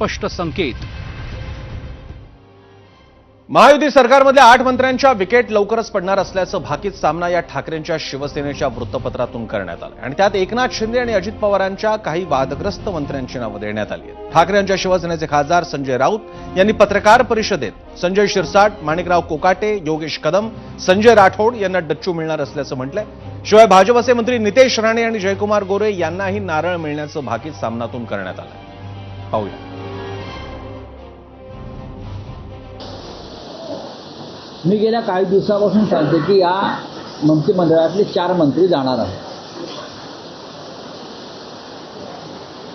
स्पष्ट संकेत। महायुती सरकारमधल्या 8 मंत्र्यांच्या विकेट लवकरच पडणार असल्याचं भाकीत सामना या ठाकरेंच्या शिवसेनेच्या वृत्तपत्रातून करण्यात आलं आणि त्यात एकनाथ शिंदे आणि अजित पवारांच्या काही वादग्रस्त मंत्र्यांची नावं देण्यात आली आहेत। ठाकरे यांच्या शिवसेनेचे खासदार संजय राऊत यांनी पत्रकार परिषदेत संजय शिरसाट, माणिकराव कोकाटे, योगेश कदम, संजय राठोड यांना डच्चू मिळणार असल्याचं म्हटलंय। शिवाय भाजपचे मंत्री नितेश राणे आणि जयकुमार गोरे यांनाही नारळ मिळण्याचं भाकीत सामनातून करण्यात आलंय। पाहूया। मी गेल्या काही दिवसापासून सांगते की या मंत्रिमंडळातले 4 मंत्री जाणार आहेत।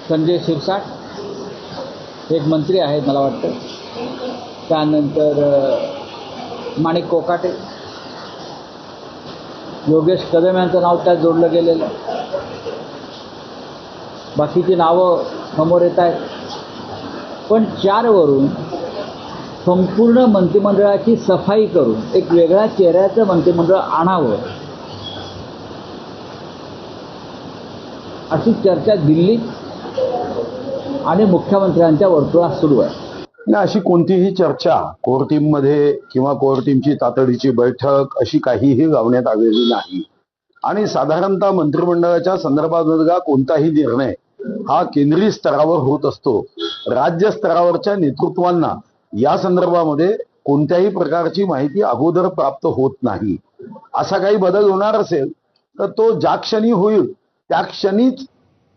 संजय शिरसाट एक मंत्री आहेत मला वाटतं, त्यानंतर माणिक कोकाटे, योगेश कदम यांचं नाव त्यात जोडलं गेलेलं आहे। बाकीची नावं समोर येत आहेत, पण 4 वरून संपूर्ण मंत्रिमंडळाची सफाई करून एक वेगळ्या चेहऱ्याचं मंत्रिमंडळ आणावं अशी चर्चा दिल्लीत आणि मुख्यमंत्र्यांच्या वर्तुळात सुरू आहे। अशी कोणतीही चर्चा कोर टीममध्ये किंवा कोर टीमची तातडीची बैठक अशी काहीही लावण्यात आलेली नाही आणि साधारणतः मंत्रिमंडळाच्या संदर्भातला कोणताही निर्णय हा केंद्रीय स्तरावर होत असतो। राज्य स्तरावरच्या नेतृत्वांना या संदर्भामध्ये कोणत्याही प्रकारची माहिती अगोदर प्राप्त होत नाही। असा काही बदल होणार असेल तर तो ज्या क्षणी होईल त्या क्षणीच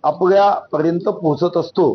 आपल्यापर्यंत पोहोचत असतो।